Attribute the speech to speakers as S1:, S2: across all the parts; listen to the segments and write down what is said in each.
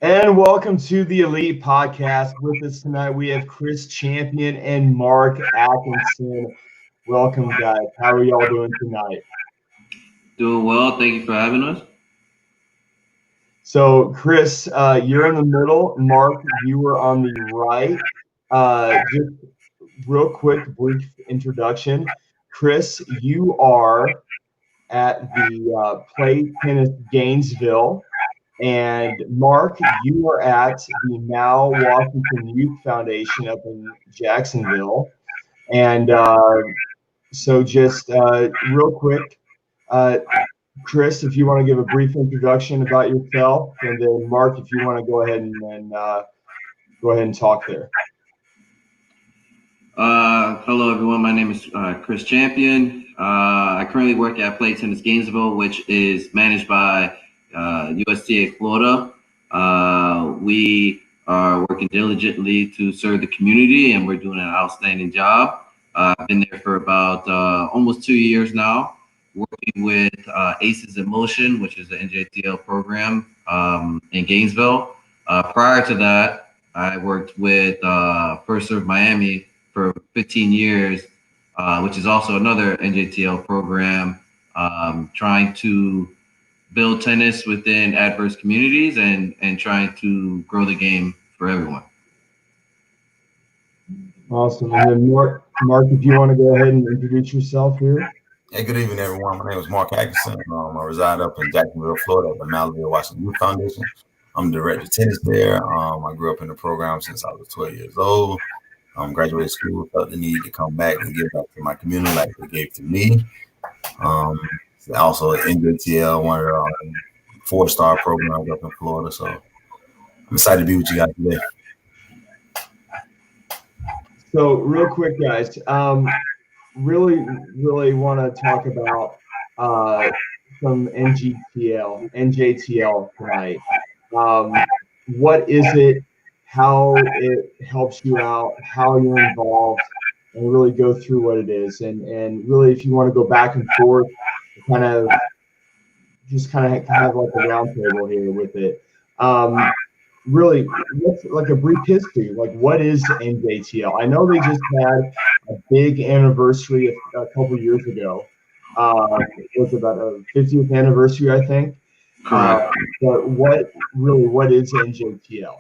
S1: And welcome to the Elite Podcast. With us tonight, we have Chris Champion and Marc Atkinson. Welcome, guys. How are y'all doing tonight?
S2: Doing well. Thank you for having us.
S1: So, Chris, you're in the middle. Marc, you were on the right. Just real quick, brief introduction. Chris, you are at the Play Tennis Gainesville. And Marc, you are at the Now Washington Youth Foundation up in Jacksonville. And so just real quick, Chris, if you want to give a brief introduction about yourself, and then Marc, if you want to go ahead and talk there.
S2: Hello, everyone. My name is Chris Champion. I currently work at Play Tennis Gainesville, which is managed by USTA Florida. We are working diligently to serve the community, and we're doing an outstanding job. I've been there for about almost 2 years now, working with Aces in Motion, which is the NJTL program in Gainesville. Prior to that, I worked with First Serve Miami for 15 years, which is also another NJTL program, trying to build tennis within adverse communities and trying to grow the game for everyone.
S1: Awesome. And then Marc, if you want to go ahead and introduce yourself here.
S3: Hey, good evening, everyone. My name is Marc Atkinson. I reside up in Jacksonville, Florida, at the Malibu Washington Youth Foundation. I'm the director of tennis there. I grew up in the program since I was 12 years old. Graduated school, felt the need to come back and give back to my community like they gave to me. Also NJTL, one of the 4-star programs up in Florida. So I'm excited to be with you guys today.
S1: So real quick, guys, really want to talk about some NJTL tonight. What is it? How it helps you out? How you're involved? And really go through what it is. And really, if you want to go back and forth, kind of have like a round table here with it. Really, what's like a brief history? Like, what is NJTL? I know they just had a big anniversary a couple years ago. It was about a 50th anniversary, I think. But what is NJTL?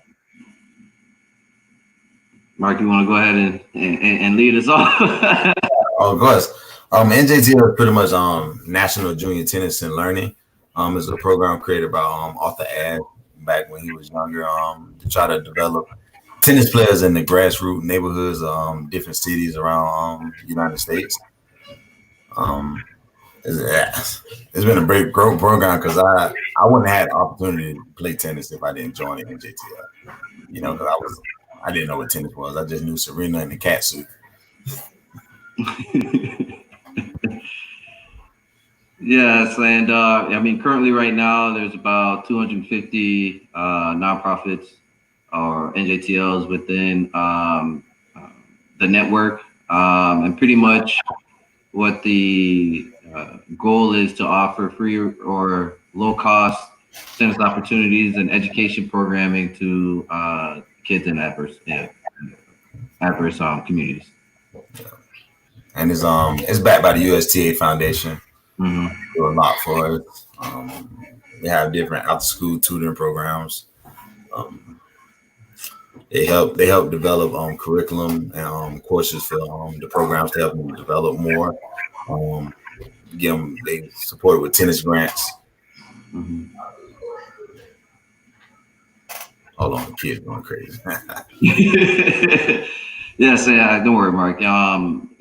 S2: Marc, you want to go ahead and lead us off?
S3: Of course. NJTL is pretty much National Junior Tennis and Learning. It's a program created by Arthur Ashe back when he was younger, to try to develop tennis players in the grassroots neighborhoods of different cities around the United States. It's been a great growth program because I wouldn't have had the opportunity to play tennis if I didn't join the NJTL. You know, because I didn't know what tennis was. I just knew Serena and the cat suit.
S2: Yes, and I mean, currently right now there's about 250 nonprofits or NJTLs within the network, and pretty much what the goal is to offer free or low-cost tennis opportunities and education programming to kids in adverse communities.
S3: And it's backed by the USTA Foundation.
S2: Mm-hmm.
S3: Do a lot for it. They have different after-school tutoring programs. They help develop curriculum and courses for the programs to help them develop more. They support it with tennis grants.
S2: Mm-hmm.
S3: Hold on, the kids going crazy.
S2: Yes, don't worry, Marc.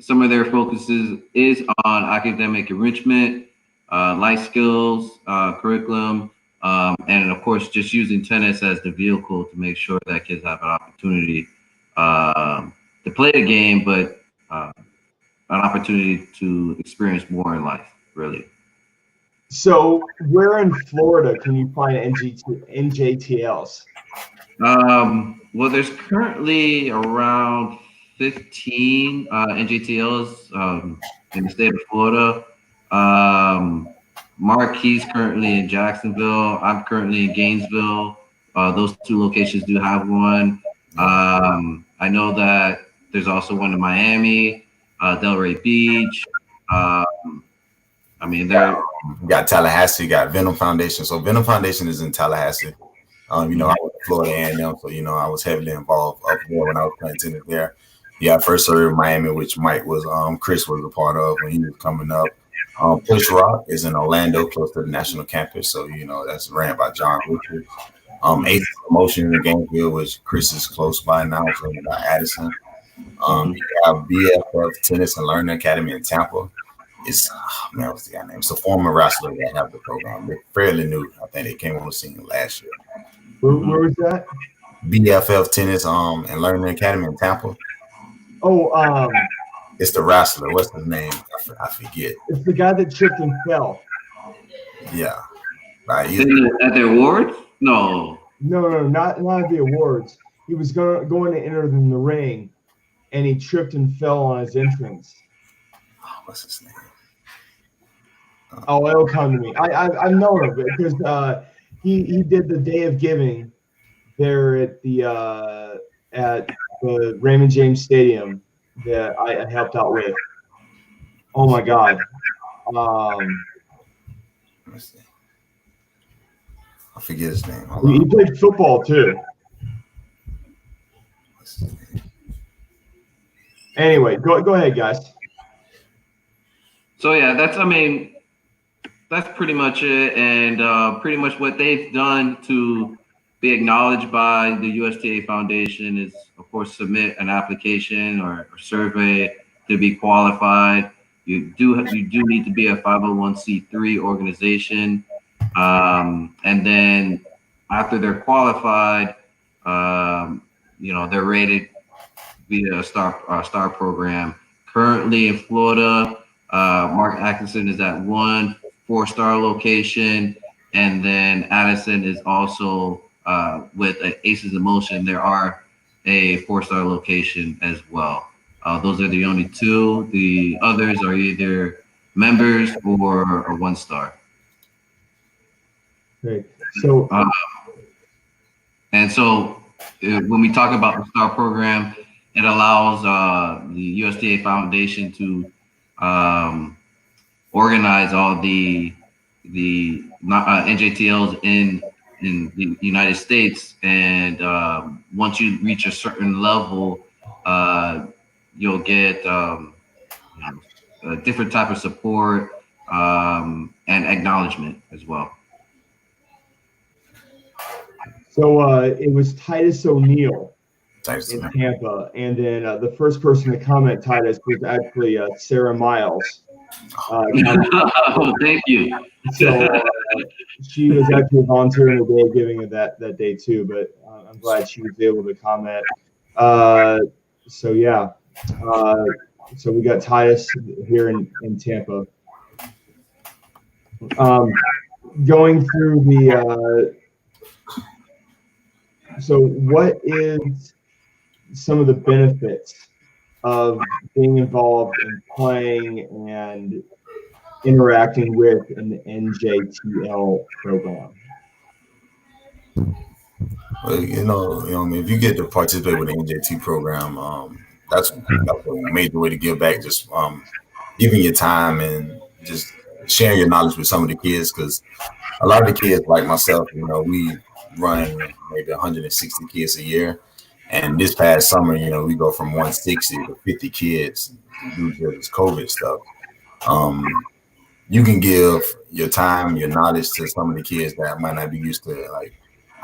S2: Some of their focuses is on academic enrichment, life skills, curriculum, and of course, just using tennis as the vehicle to make sure that kids have an opportunity to play the game, but an opportunity to experience more in life, really.
S1: So where in Florida can you find NJTLs?
S2: Well, there's currently around 15 NJTLs in the state of Florida. Marc, he's currently in Jacksonville. I'm currently in Gainesville. Those two locations do have one. I know that there's also one in Miami, Delray Beach. I mean, they're
S3: You got Tallahassee, you got Venom Foundation. So Venom Foundation is in Tallahassee. You know, I went to Florida A&M, so you know I was heavily involved up there when I was playing tennis there. Yeah, I first started in Miami, which Chris was a part of when he was coming up. Push Rock is in Orlando, close to the national campus, so you know that's ran by John Richards. Aces Emotion in Gainesville, which Chris is close by now, so by Addison. You have BFF Tennis and Learning Academy in Tampa. It's what's the guy name? It's a former wrestler that have the program. They're fairly new. I think they came on the scene last year.
S1: Where was that?
S3: BFF Tennis and Learning Academy in Tampa.
S1: Oh,
S3: it's the wrestler. What's his name? I forget.
S1: It's the guy that tripped and fell.
S3: Yeah. Right.
S2: At the awards? No,
S1: not at the awards. He was going to enter in the ring, and he tripped and fell on his entrance.
S3: What's his name?
S1: It'll come to me. I've known of it because he did the Day of Giving there at the Raymond James Stadium that I helped out with. Oh my God.
S3: Let's see. I forget his name.
S1: He played football too. Anyway, go ahead, guys.
S2: So yeah, that's pretty much it, and pretty much what they've done to be acknowledged by the USTA Foundation is, of course, submit an application or survey to be qualified. You do need to be a 501c3 organization, and then after they're qualified, they're rated via a star program. Currently in Florida, Marc Atkinson is at 1 4-star location, and then Addison is also with Aces Emotion. There are a 4-star location as well. Those are the only two. The others are either members or 1-star.
S1: Great. So,
S2: and so when we talk about the star program, it allows the USDA Foundation to organize all the NJTLs in the United States, and once you reach a certain level, you'll get a different type of support and acknowledgement as well.
S1: So it was Titus O'Neill in Tampa, and then the first person to comment Titus was actually Sarah Miles.
S2: Oh, thank you.
S1: So she was actually volunteering the Day of Giving that day too, but I'm glad she was able to comment. So yeah, so we got Titus here in Tampa. Going through the so what is some of the benefits of being involved in playing and interacting with an NJTL program?
S3: Well, if you get to participate with the NJT program, that's a major way to give back. Just giving your time and just sharing your knowledge with some of the kids, because a lot of the kids, like myself, we run maybe 160 kids a year. And this past summer, we go from 160 to 50 kids due to this COVID stuff. You can give your time, your knowledge to some of the kids that might not be used to it. Like,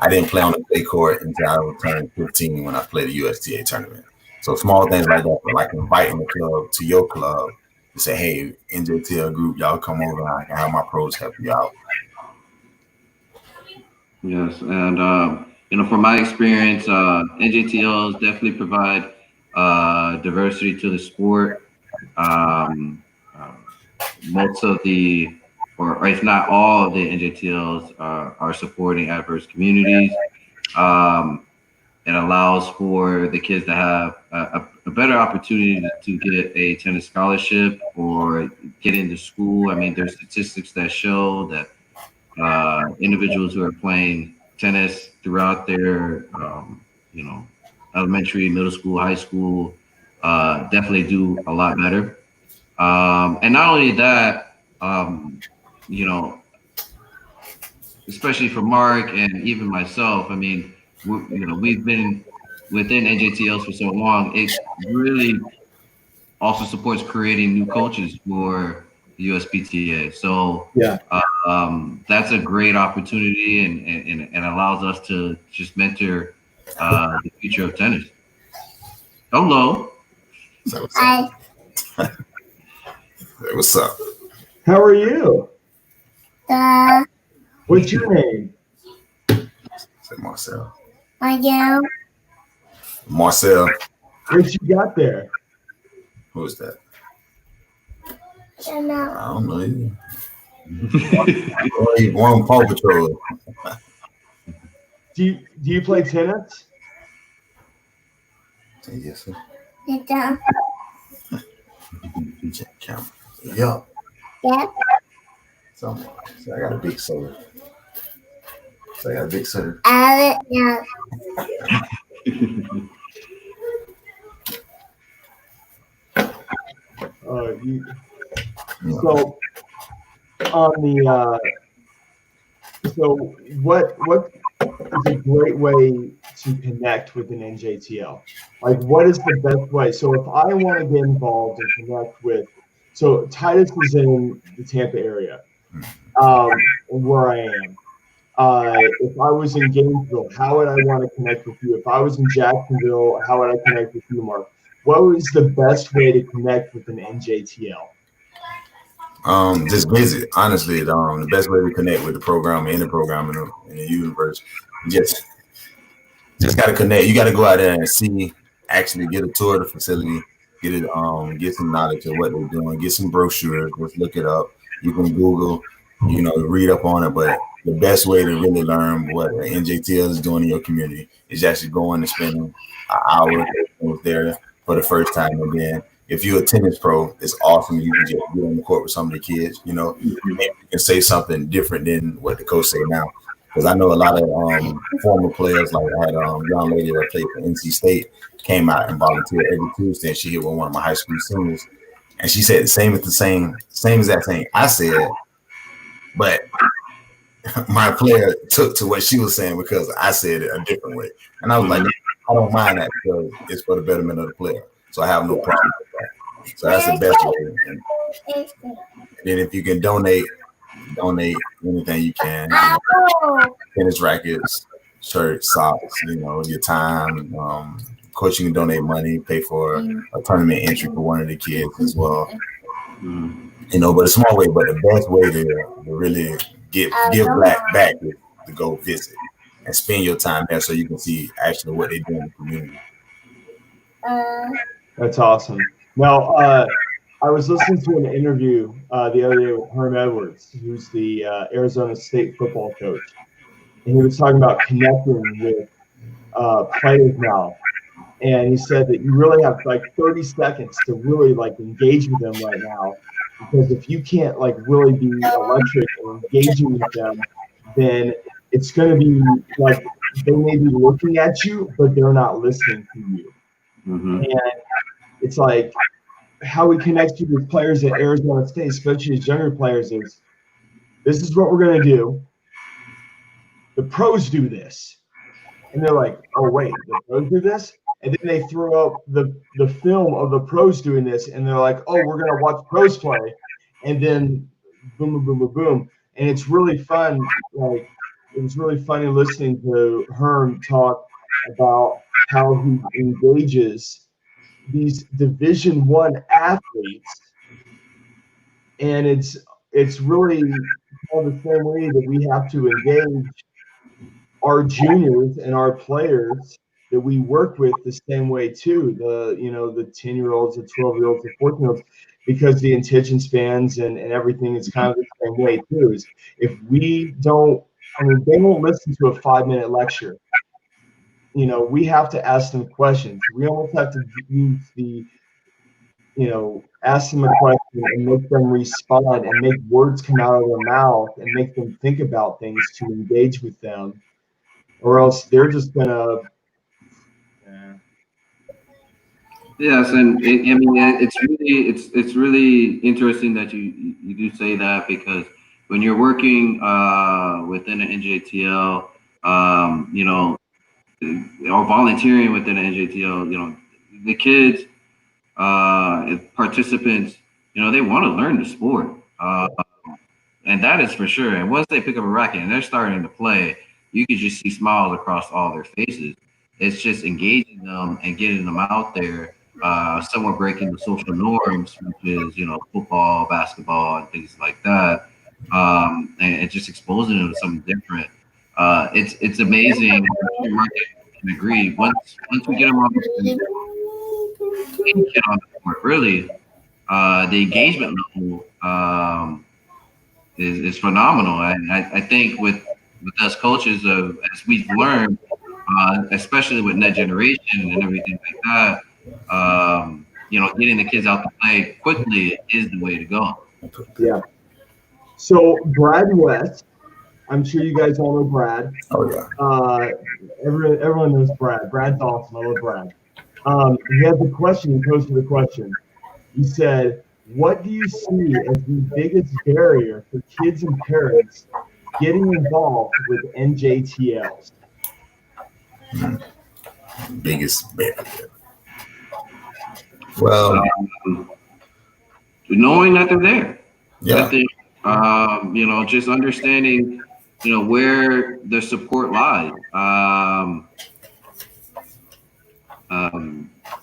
S3: I didn't play on the clay court until I was turning 15 when I played the USTA tournament. So small things like that, like inviting the club to your club to say, hey, NJTL group, y'all come over and I can have my pros help you out.
S2: Yes, and from my experience, NJTLs definitely provide diversity to the sport. Most of the, or if not all of the NJTLs are supporting adverse communities. It allows for the kids to have a better opportunity to get a tennis scholarship or get into school. I mean, there's statistics that show that individuals who are playing tennis throughout their, elementary, middle school, high school, definitely do a lot better. And not only that, especially for Mark and even myself, I mean, we've been within NJTLs for so long. It really also supports creating new coaches for the USPTA. So
S1: Yeah.
S2: that's a great opportunity and allows us to just mentor the future of tennis. Hello.
S3: So what's up? Hey, what's up?
S1: How are you? What's your name?
S3: Say Marcel.
S4: Marcel.
S3: Marcel.
S1: What you got there?
S3: Who is that?
S4: I know.
S3: I don't know either. He won Paw Patrol.
S1: Do you play tennis?
S3: Yes, sir.
S4: Sit down.
S3: Camera. Yeah.
S4: Yep.
S3: So I got a big soda.
S4: Yeah.
S1: So on the so what is a great way to connect with an NJTL? Like, what is the best way? So if I want to get involved and connect with, so Titus is in the Tampa area, where I am. If I was in Gainesville, how would I want to connect with you? If I was in Jacksonville, how would I connect with you, Mark? What was the best way to connect with an NJTL?
S3: Just visit. Honestly, the best way to connect with the program, any program in the universe, just got to connect. You got to go out there and see, actually get a tour of the facility, get some knowledge of what they're doing, get some brochures, just look it up. You can Google, read up on it, but the best way to really learn what the NJTL is doing in your community is actually going and spending an hour there for the first time. And then if you're a tennis pro, it's awesome. You can just get on the court with some of the kids, maybe you can say something different than what the coach say now. Because I know a lot of former players, like I had a young lady that played for NC State, came out and volunteered every Tuesday, and she hit with one of my high school seniors. And she said the same exact thing I said, but my player took to what she was saying because I said it a different way. And I was like, I don't mind that because it's for the betterment of the player. So I have no problem with that. So that's the best way. And then if you can donate anything you can. Tennis rackets, shirts, socks, your time. Of course, you can donate money, pay for a tournament entry for one of the kids as well. But a small way, but the best way to really give back is to go visit and spend your time there so you can see actually what they do in the community.
S1: That's awesome. Now, I was listening to an interview the other day with Herm Edwards, who's the Arizona State football coach, and he was talking about connecting with players now. And he said that you really have like 30 seconds to really like engage with them right now, because if you can't like really be electric and engaging with them, then it's going to be like they may be looking at you, but they're not listening to you. And it's like how we connect you with players at Arizona State, especially as younger players, is this is what we're going to do. The pros do this. And they're like, oh, wait, the pros do this? And then they throw up the film of the pros doing this, and they're like, oh, we're going to watch pros play. And then boom, boom, boom, boom, boom. And it's really fun. Like, it was really funny listening to Herm talk about how he engages these Division I athletes. And it's really all the same way that we have to engage our juniors and our players that we work with the same way too. The 10-year-olds, the 12-year-olds, the 14-year-olds, because the attention spans and everything is kind of the same way too. Is if we don't, they won't listen to a 5-minute lecture. We have to ask them questions. We almost have to use ask them a question and make them respond and make words come out of their mouth and make them think about things to engage with them. or else they're just gonna.
S2: Yes, and I mean it's really interesting that you do say that, because when you're working within an NJTL, you know, or volunteering within an NJTL, you know, the kids, participants, you know, they want to learn the sport, and that is for sure. And once they pick up a racket and they're starting to play, you can just see smiles across all their faces. It's just engaging them and getting them out there, somewhat breaking the social norms, which is, you know, football, basketball, and things like that, and just exposing them to something different. It's amazing. I'm sure Mark can agree. Once we get them on the court, really, the engagement level is phenomenal. I think with us coaches, as we've learned, especially with net generation and everything like that, you know, getting the kids out to play quickly is the way to go.
S1: Yeah. So Brad West, I'm sure you guys all know Brad.
S3: Oh yeah.
S1: Everyone knows Brad. Brad's awesome. I love Brad. He had the question. He posted the question. He said, "What do you see as the biggest barrier for kids and parents getting involved with NJTLs?"
S3: Biggest barrier. Well,
S2: knowing that they're there.
S3: Yeah.
S2: You know, just understanding, you know, where the support lies.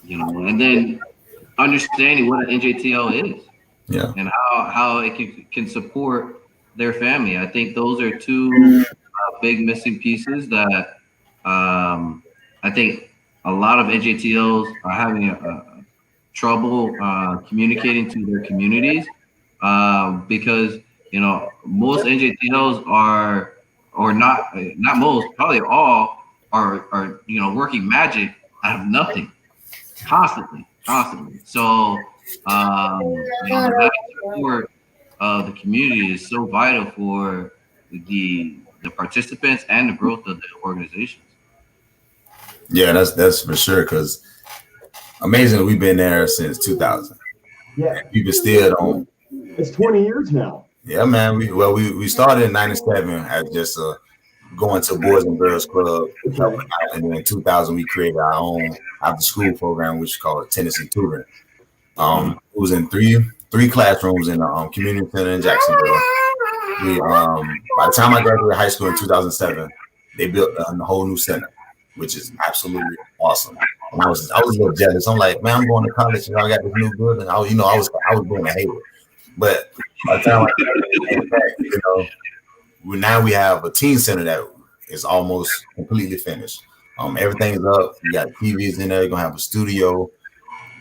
S2: You know, and then understanding what an NJTL is.
S3: Yeah.
S2: And how it can support their family. I think those are two big missing pieces that I think a lot of NJTLs are having trouble communicating to their communities, because, you know, most NJTLs are, or not most, probably all are, you know, working magic out of nothing, constantly. So, you know, that support of the community is so vital for the participants and the growth of the organizations.
S3: Yeah, that's for sure. Because amazing, we've been there since 2000.
S1: Yeah,
S3: people still don't.
S1: It's 20 years now.
S3: Yeah, man. We started in '97 as just going to Boys and Girls Club, and then in 2000 we created our own after school program, which is called Tennis and Tutoring. It was in three classrooms in the community center in Jacksonville. We by the time I graduated high school in 2007, they built a whole new center, which is absolutely awesome. And I was a little jealous. I'm like, man, I'm going to college and I got this new building. I was going to hate it. But by the time I came back, you know, now we have a teen center that is almost completely finished. Everything's up. We got TVs in there. You're gonna have a studio,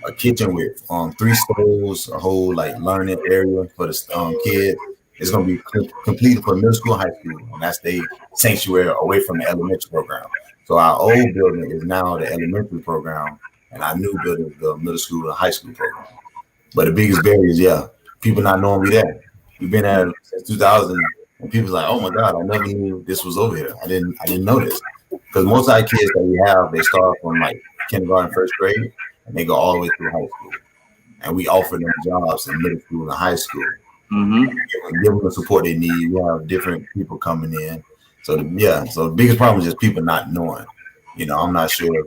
S3: a kitchen with 3 stoves, a whole like learning area for the kids. It's gonna be completed for middle school, high school, and that's the sanctuary away from the elementary program. So our old building is now the elementary program, and our new building is the middle school and high school program. But the biggest barrier is, people not knowing we there. We've been there since 2000, and people's like, "Oh my God, I never knew this was over here. I didn't know this." Because most of our kids that we have, they start from like kindergarten, first grade, and they go all the way through high school. And we offer them jobs in middle school and high school.
S2: Mm-hmm.
S3: Give them the support they need. We have different people coming in. So the biggest problem is just people not knowing. You know, I'm not sure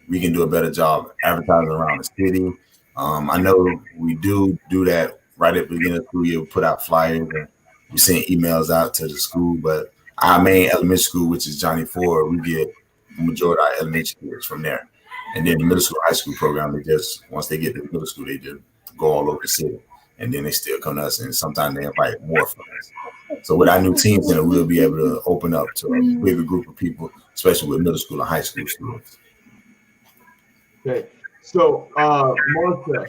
S3: we can do a better job advertising around the city. I know we do that right at the beginning of the school year. We put out flyers and we send emails out to the school. But our main elementary school, which is Johnny Ford, we get the majority of our elementary kids from there. And then the middle school, high school program, once they get to middle school, they just go all over the city. And then they still come to us, and sometimes they invite more from us. So with our new team center, we'll be able to open up to a bigger group of people, especially with middle school and high school students.
S1: Okay. So, Martha,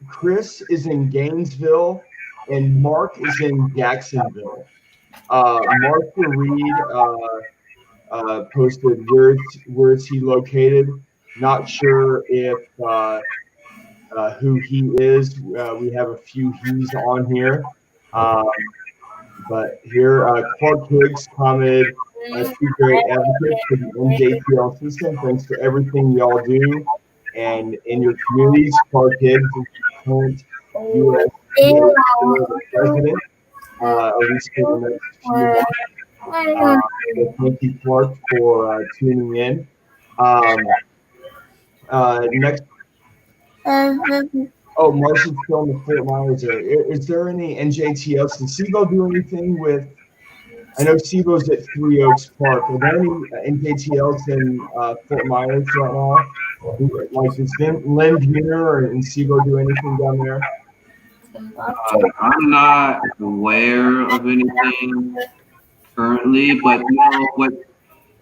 S1: Chris is in Gainesville, and Mark is in Jacksonville. Martha Reed posted where is he located. Not sure if who he is. We have a few he's on here. But here, Clark Higgs commented, two great advocates for the NJTL system. Thanks for everything y'all do. And in your communities, Clark Gibbs is the current USDA president, at least for the next few months. So thank you, Clark, for tuning in. Next. Oh, Marcia's still in the Fort Myers area. Is there any NJTLs? Does SIBO do anything with? I know SIBO's at Three Oaks Park. Are there any NJTLs in Fort Myers right now? Like, does Lynn Buhner and SIBO do anything down there?
S2: I'm not aware of anything currently, but you know what?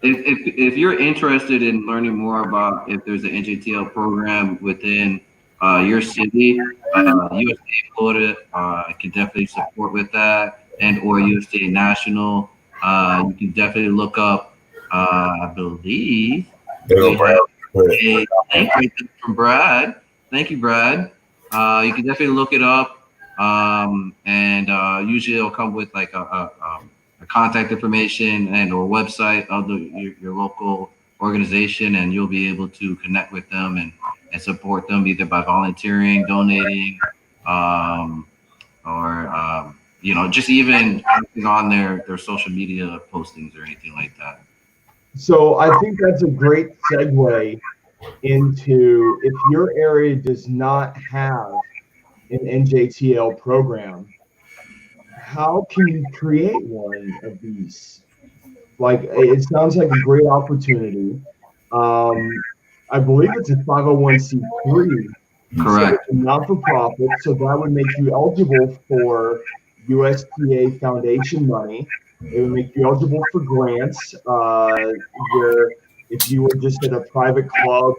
S2: If you're interested in learning more about if there's an NJTL program within your city, USDA Florida can definitely support with that, and or USDA National. You can definitely look up. I believe we have a link from Brad. Thank you, Brad. You can definitely look it up, and usually it'll come with like a contact information and or website of your local organization, and you'll be able to connect with them and support them either by volunteering, donating, or you know, just even on their social media postings or anything like that.
S1: So I think that's a great segue into if your area does not have an NJTL program, how can you create one of these? Like, it sounds like a great opportunity. I believe it's a 501c3.
S2: Correct.
S1: So not-for-profit, so that would make you eligible for USDA Foundation money. It would make you eligible for grants, where if you were just at a private club,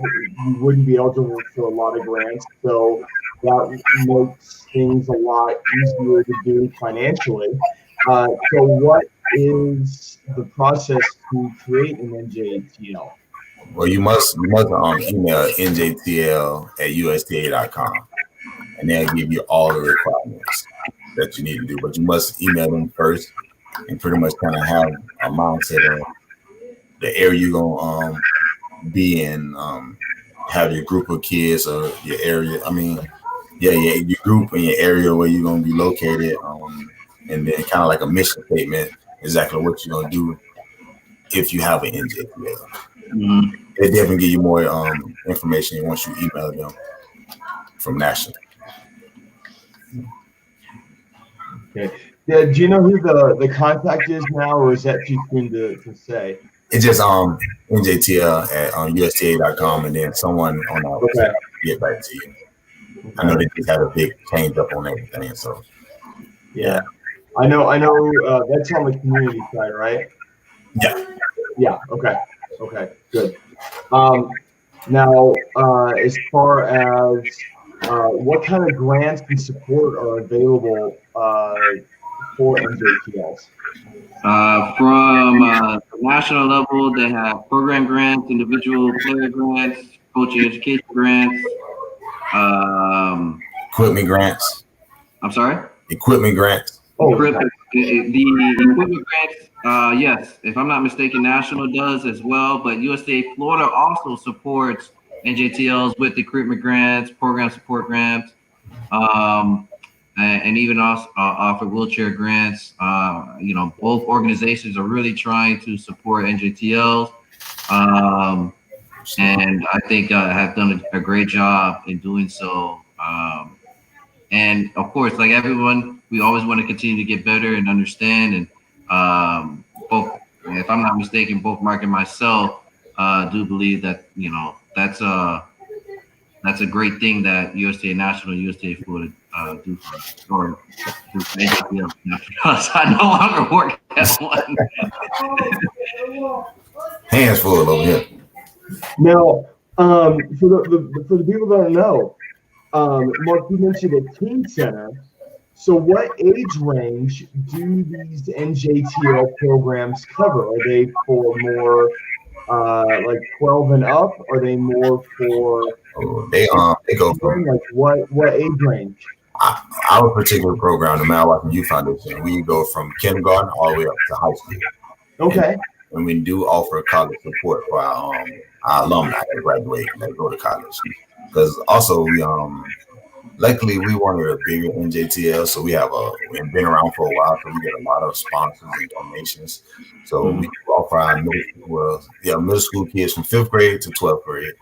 S1: you wouldn't be eligible for a lot of grants. So that makes things a lot easier to do financially. So what is the process to create an NJTL?
S3: Well, you must email njtl@usda.com, and they'll give you all the requirements that you need to do. But you must email them first and pretty much kind of have a mindset of the area you're gonna be in, have your group of kids or your area. I mean, your group and your area where you're gonna be located, and then kind of like a mission statement, exactly what you're gonna do if you have an NJTL.
S2: Mm-hmm.
S3: They definitely give you more information once you email them from National.
S1: Okay. Yeah, do you know who the contact is now, or is that too soon to say?
S3: It's just njtl@usda.com, and then someone on our website get back to you. Okay. I know they just had a big change up on everything, so
S1: yeah. I know. That's on the community side, right? Yeah. Okay. Good. Now, as far as what kind of grants and support are available for NJTLs?
S2: From the national level, they have program grants, individual player grants, coaching education grants,
S3: equipment grants.
S2: I'm sorry?
S3: Equipment grants.
S2: The equipment grants, yes, if I'm not mistaken, National does as well, but USDA Florida also supports NJTLs with equipment grants, program support grants, and even also offer wheelchair grants. You know, both organizations are really trying to support NJTLs, and I think have done a great job in doing so. And of course, like everyone, we always want to continue to get better and understand. And both, if I'm not mistaken, both Mark and myself do believe that, you know, that's a great thing that USDA National, USDA Florida do for us, or do for NJTL, because I no longer work at one.
S3: Hands full over here.
S1: Now, for the people that don't know, Mark, you mentioned a teen center. So what age range do these NJTL programs cover? Are they for more like 12 and up? Are they more for
S3: they go from
S1: like what age range?
S3: Our particular program, the Mount Washington Youth Foundation, we go from kindergarten all the way up to high school.
S1: Okay.
S3: and we do offer college support for our alumni that graduate and that go to college. Because also luckily we one of the bigger NJTL, so we've been around for a while, so we get a lot of sponsors and donations. So we offer our middle school kids from 5th grade to 12th grade.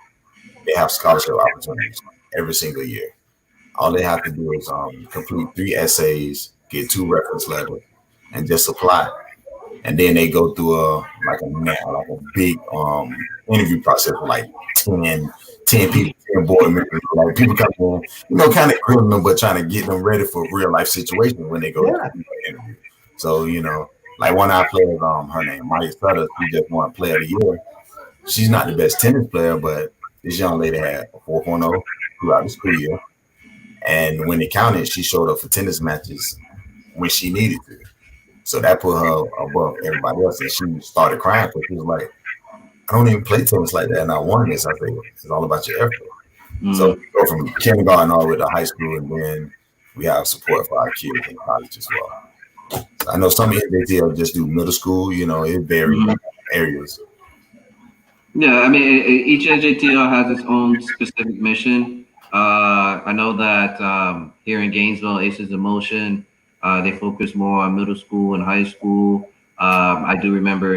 S3: They have scholarship opportunities every single year. All they have to do is complete 3 essays, get 2 reference letters, and just apply. And then they go through a big interview process with like 10 people, 10 board members. Like people come in, kind of grilling them, but trying to get them ready for real life situations when they go to the interview. So, like one of our players, her name Maya Sutter, she just won Player of the Year. She's not the best tennis player, but this young lady had a 4.0 throughout the school year. And when it counted, she showed up for tennis matches when she needed to. So that put her above everybody else. And she started crying because she was like, I don't even play tennis like that. And I won this. I think it's all about your effort. So we go from kindergarten all the way to high school. And then we have support for our kids in college as well. So I know some NJTL just do middle school. It varies areas.
S2: Yeah, I mean, each NJTL has its own specific mission. I know that here in Gainesville, Aces in Motion, they focus more on middle school and high school. I do remember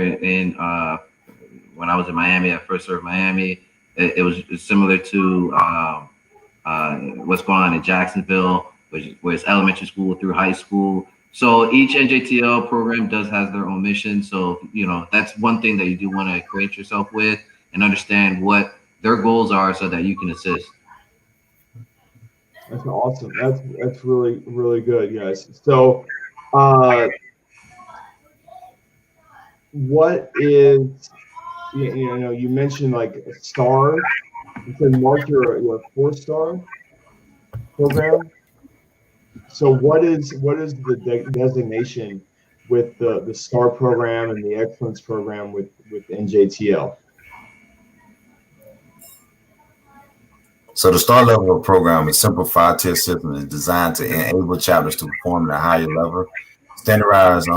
S2: when I was in Miami, I first served Miami. It was similar to what's going on in Jacksonville, where it's elementary school through high school. So each NJTL program has their own mission. So, that's one thing that you do want to acquaint yourself with and understand what their goals are so that you can assist.
S1: That's awesome. That's really, really good, guys. So, what is, you mentioned like a star. You said, Mark, you're a 4-star program. So what is the designation with the STAR program and the Excellence program with NJTL?
S3: So the STAR level program is simplified test system is designed to enable chapters to perform at a higher level. Standardized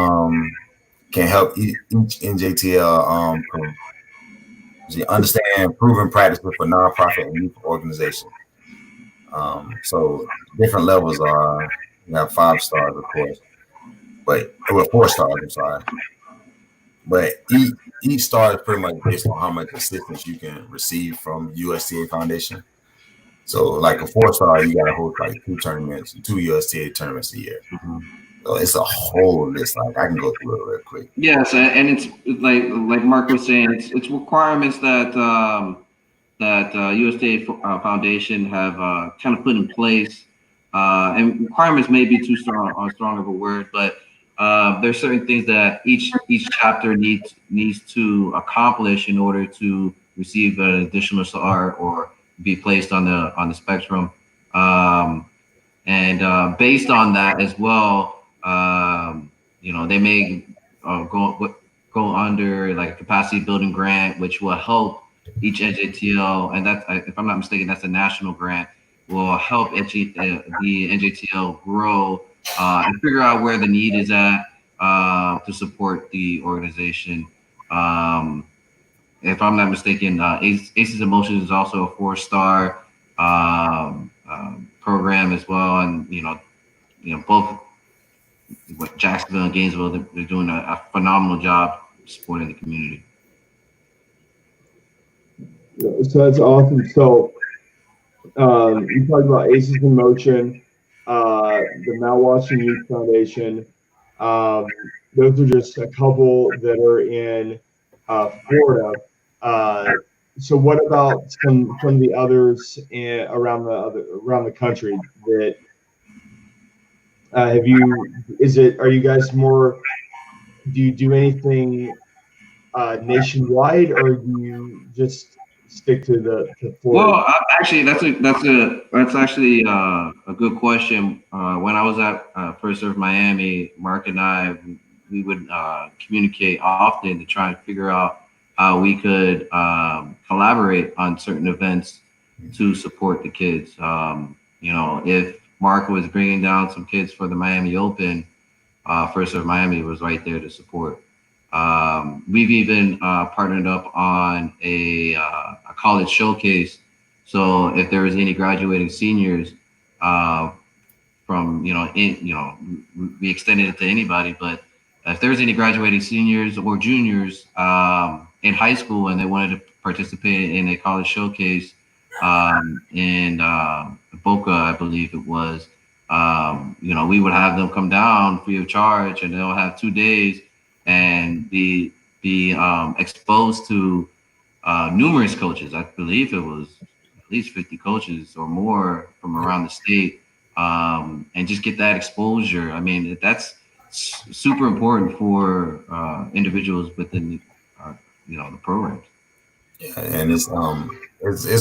S3: can help each NJTL understand proven practices for nonprofit and youth organizations. So different levels are, we have 5 stars, of course, but 4 stars, I'm sorry. But each star is pretty much based on how much assistance you can receive from USTA Foundation. So like a 4-star, you got to host like 2 USTA tournaments a year. So it's a whole list. Like I can go through it real quick.
S2: Yes, and it's like Mark was saying, it's requirements that USDA Foundation have kind of put in place, and requirements may be too strong of a word, but there's certain things that each chapter needs to accomplish in order to receive an additional star or be placed on the spectrum, and based on that as well. They may go under like a capacity building grant, which will help each NJTL, and that's, if I'm not mistaken, that's a national grant, will help the NJTL grow and figure out where the need is at to support the organization. If I'm not mistaken, Aces in Motion is also a 4-star program as well, and both Jacksonville and Gainesville, they're doing a phenomenal job supporting the community.
S1: So that's awesome. So you talked about Aces in Motion, the Mount Washington Youth Foundation. Those are just a couple that are in Florida. So what about some of the others around the country that are you guys more, do you do anything nationwide, or do you just stick to Florida?
S2: Well, actually, that's actually a good question. When I was at First Serve Miami, Mark and I, we would communicate often to try and figure out how we could collaborate on certain events to support the kids. If Mark was bringing down some kids for the Miami Open, First Serve Miami was right there to support. We've even partnered up on a college showcase. So if there was any graduating seniors from we extended it to anybody, but if there's any graduating seniors or juniors in high school and they wanted to participate in a college showcase in Boca, I believe it was, we would have them come down free of charge, and they'll have 2 days and be exposed to numerous coaches. I believe it was at least 50 coaches or more from around the state, and just get that exposure. I mean, that's super important for individuals within the programs.
S3: Yeah, and it's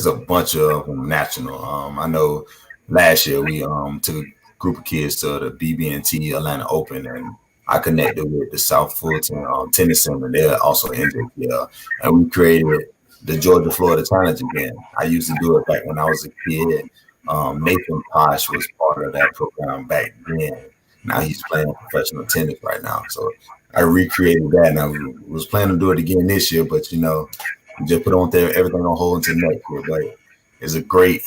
S3: a bunch of them national. I know last year we took a group of kids to the BB&T Atlanta Open, and I connected with the South Fulton Tennis Center. They're also NJTL, and we created the Georgia Florida Challenge again. I used to do it back when I was a kid. Nathan Posh was part of that program back then. Now he's playing professional tennis right now. So I recreated that, and I was planning to do it again this year, but we just put on there everything on hold until next year. But it's great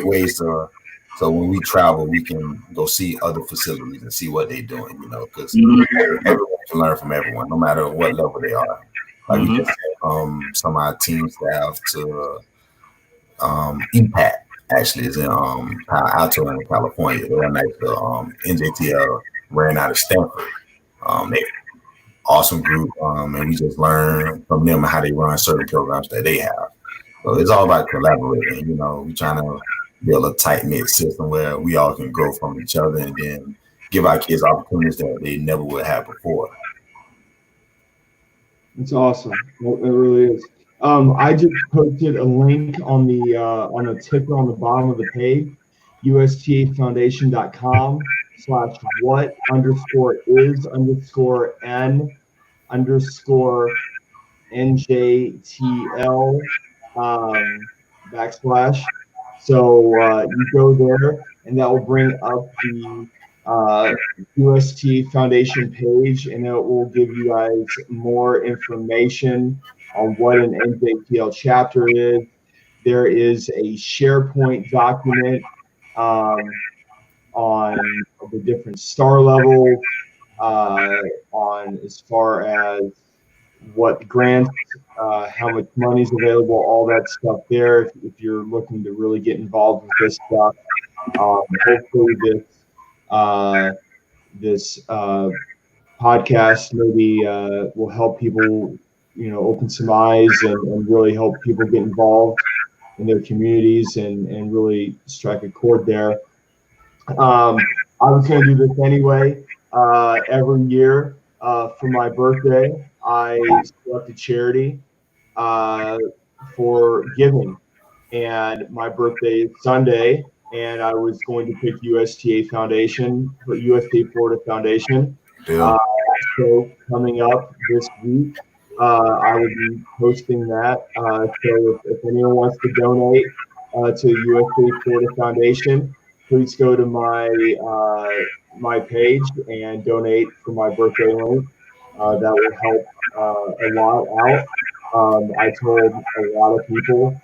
S3: ways to, so when we travel, we can go see other facilities and see what they're doing, because everyone can learn from everyone, no matter what level they are. Like we just some of our team staff to EPAC actually is in Palo Alto in California. They're nice. NJTL ran out of Stanford. They awesome group, and we just learn from them how they run certain programs that they have. So it's all about collaborating. We're trying to build a tight-knit system where we all can grow from each other and then give our kids opportunities that they never would have before.
S1: It's awesome. It really is. I just posted a link on a ticker on the bottom of the page, USTA Foundation.com/what_is_N_NJTL /. So you go there, and that will bring up the UST Foundation page, and it will give you guys more information on what an NJTL chapter is. There is a SharePoint document on the different star levels, on as far as what grants, how much money is available, all that stuff there. If you're looking to really get involved with this stuff, hopefully this podcast maybe will help people, open some eyes and really help people get involved in their communities and really strike a chord there. I was going to do this anyway. Every year for my birthday, I select a charity for giving. And my birthday is Sunday, and I was going to pick USTA Florida Foundation.
S3: Yeah.
S1: So coming up this week, I will be posting that. So if anyone wants to donate to USTA Florida Foundation, please go to my page and donate for my birthday link. That will help a lot out. I told a lot of people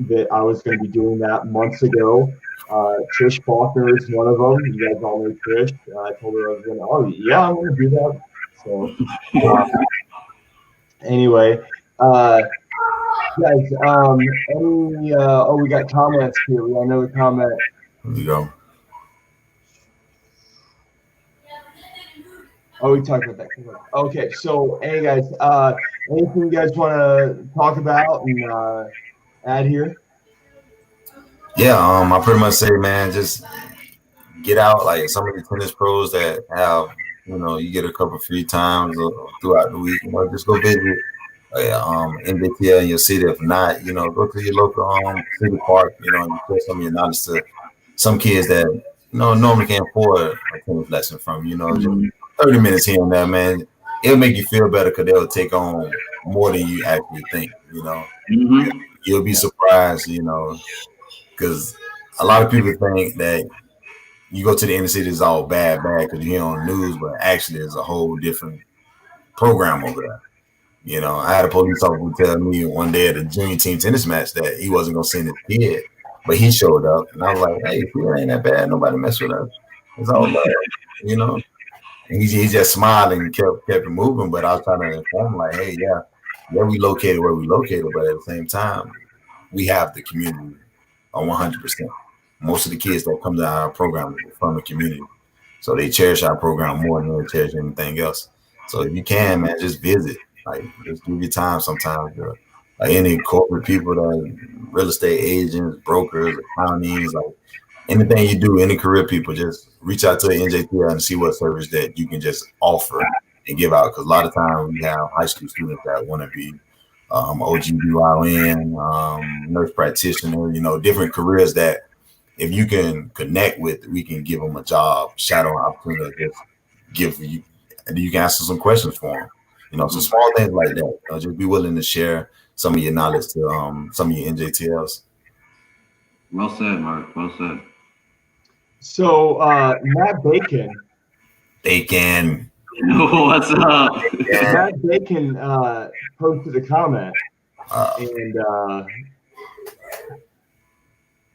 S1: that I was going to be doing that months ago. Trish Faulkner is one of them. You guys all know Trish. I told her I was going to, I'm going to do that. So anyway, guys, we got comments here. We got another comment.
S3: There you go.
S1: Oh, we talked about that. Okay, so hey guys, anything you guys want to talk about and add here?
S3: Yeah, I pretty much say, man, just get out. Like some of the tennis pros that have, you get a couple free times throughout the week. Just go visit NJTL in your city. If not, go to your local city park. And share some of your knowledge to some kids that normally can't afford a tennis lesson from. Just 30 minutes here and there, man. It'll make you feel better because they'll take on more than you actually think. You'll be surprised. Because a lot of people think that you go to the inner city is all bad because you hear on the news, but actually it's a whole different program over there. You know, I had a police officer tell me one day at a junior team tennis match that he wasn't gonna send his kid, but he showed up, and I was like, "Hey, it ain't that bad. Nobody mess with us. It's all love," you know. And he just smiled and kept it moving. But I was trying to inform him, like, "Hey, yeah, we located where we located, but at the same time, we have the community on 100%. Most of the kids that come to our program are from the community, so they cherish our program more than they cherish anything else. So if you can, man, just visit. Like, just give your time sometimes. Like any corporate people, that real estate agents, brokers, accounting, like anything you do, any career people, just reach out to the NJTL and see what service that you can just offer and give out. Because a lot of times we have high school students that want to be OGBYN, nurse practitioner, you know, different careers that if you can connect with, we can give them a job, shadow opportunity, just give you, and you can answer some questions for them. You know, so small things like that. Just be willing to share some of your knowledge to some of your NJTLs.
S2: Well said, Mark. Well said.
S1: So Matt Bacon.
S2: What's up?
S1: Matt Bacon posted a comment, and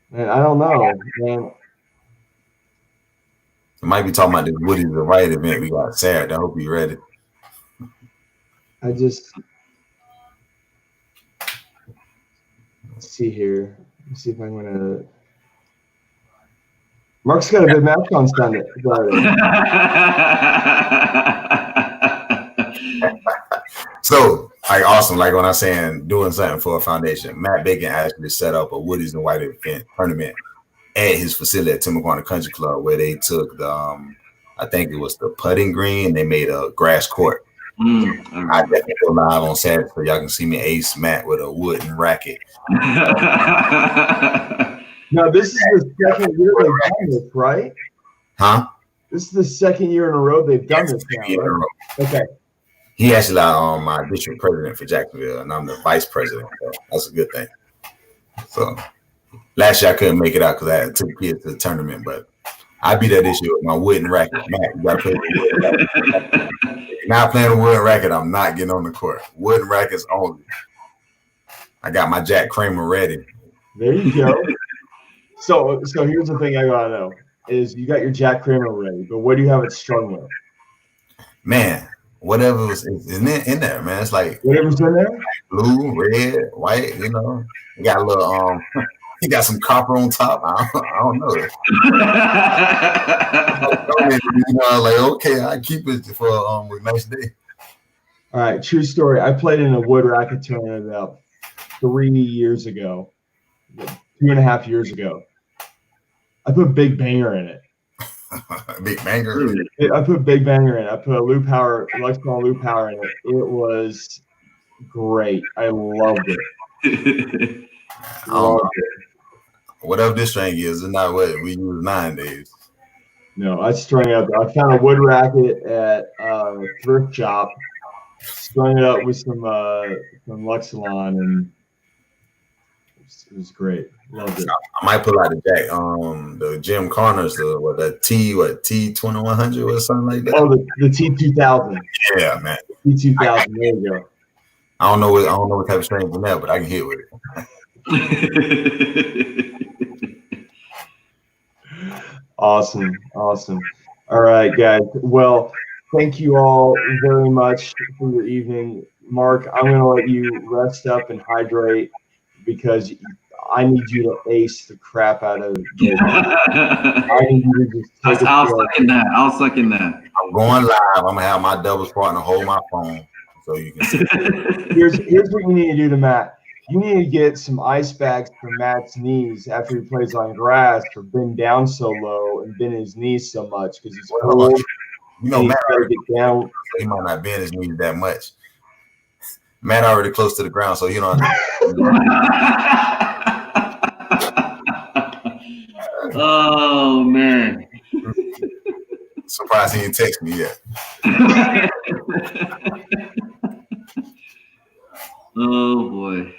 S1: man, I don't know, man.
S3: I might be talking about this Woody's the Right event we got Saturday. I hope you're ready.
S1: Let's see here. Let's see if I'm gonna. Mark's got a big match on Sunday.
S3: So, like, awesome. Like when I'm saying doing something for a foundation, Matt Bacon actually set up a Woody's and White event tournament at his facility at Timuquana Country Club, where they took the, I think it was the putting green, and they made a grass court. I definitely go live on Saturday so y'all can see me ace Matt with a wooden racket.
S1: Now, this is the second year they've done this, right?
S3: Huh?
S1: This is the second year in a row they've done this now, right? Okay.
S3: He actually my district president for Jacksonville, and I'm the vice president. So that's a good thing. So last year I couldn't make it out because I took kids to the tournament, but I beat that this year with my wooden racket. Matt, you gotta play with wooden racket. If you're not playing a wooden racket, I'm not getting on the court. Wooden rackets only. I got my Jack Kramer ready.
S1: There you go. So here's the thing I gotta know is you got your Jack Kramer ready, but what do you have it strung with?
S3: Man, whatever is in there, man. It's like
S1: whatever's in there,
S3: blue, red, white. You know, you got a little you got some copper on top. I don't know. You know, like okay, I keep it for a nice day.
S1: All right, true story. I played in a wood racket tournament about 3 years ago, 2.5 years ago. I put Big Banger in it.
S3: Big Banger?
S1: I put Big Banger in it. I put a loop power, Lexicon loop power in it. It was great. I loved it.
S3: Whatever this string is not what we use nowadays.
S1: No, I strung it up. I found a wood racket at a thrift shop, strung it up with some Lexicon, and it was great. Loved it.
S3: I might pull out the Jack, the Jim Connors, the T2100 or something like that.
S1: Oh, the T2000.
S3: Yeah, man.
S1: T2000. There you go.
S3: I don't know what type of string from that, but I can hit with it.
S1: Awesome. All right, guys. Well, thank you all very much for your evening. Mark, I'm going to let you rest up and hydrate because I need you to ace the crap out of it. I need you to just take
S2: I'll second that.
S3: I'm going live. I'm going to have my doubles partner hold my phone so you can see.
S1: Here's what you need to do to Matt. You need to get some ice bags for Matt's knees after he plays on grass for bend down so low and bend his knees so much because he's old.
S3: You know, Matt
S1: already get down.
S3: He might not bend his knees that much. Matt already close to the ground, so you know.
S2: Oh man!
S3: Surprised he didn't text me yet.
S2: Oh boy.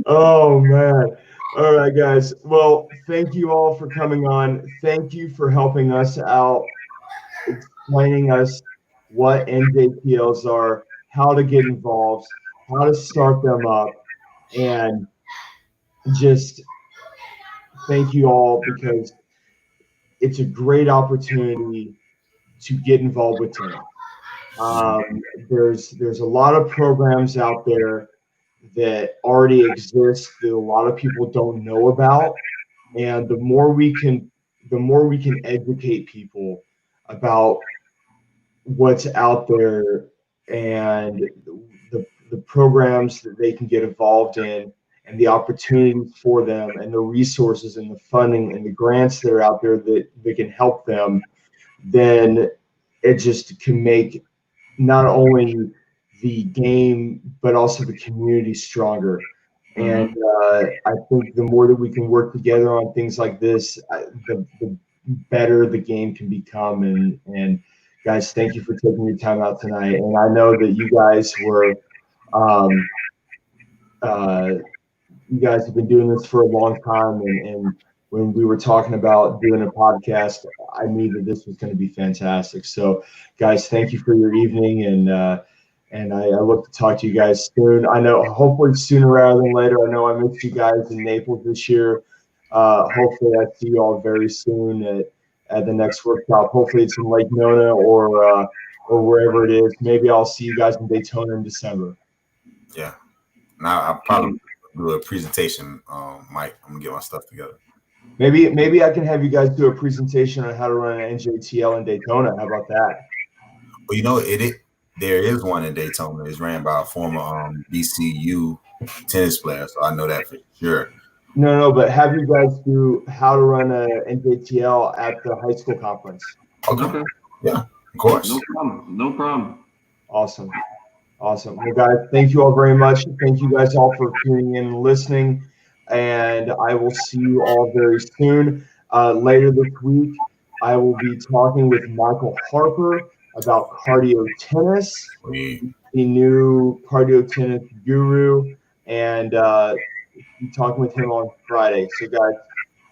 S1: Oh man. All right, guys. Well, thank you all for coming on. Thank you for helping us out, explaining us what NJTLs are, how to get involved, how to start them up, and just thank you all because it's a great opportunity to get involved with tennis. There's a lot of programs out there that already exist that a lot of people don't know about, and the more we can educate people about what's out there and the programs that they can get involved in and the opportunities for them and the resources and the funding and the grants that are out there that can help them, then it just can make not only the game but also the community stronger. And I think the more that we can work together on things like this, the better the game can become. And guys, thank you for taking your time out tonight. And I know that you guys were, you guys have been doing this for a long time. And when we were talking about doing a podcast, I knew that this was going to be fantastic. So, guys, thank you for your evening, and I look to talk to you guys soon. I know, hopefully sooner rather than later. I know I missed you guys in Naples this year. Hopefully I see you all very soon at the next workshop. Hopefully it's in Lake Nona or wherever it is. Maybe I'll see you guys in Daytona in December.
S3: Yeah. Now I'll probably do a presentation, Mike. I'm gonna get my stuff together.
S1: Maybe I can have you guys do a presentation on how to run an NJTL in Daytona. How about that?
S3: Well, you know, there is one in Daytona. It's ran by a former BCU tennis player, so I know that for sure.
S1: No, but have you guys do how to run a NJTL at the high school conference.
S3: Okay. Yeah, of course.
S2: No problem.
S1: Awesome. Well, guys, thank you all very much. Thank you guys all for tuning in and listening. And I will see you all very soon. Later this week, I will be talking with Michael Harper about cardio tennis, the new cardio tennis guru, and be talking with him on Friday. So, guys,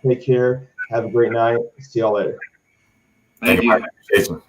S1: take care. Have a great night. See y'all later.
S2: Thank you.
S3: Appreciate you.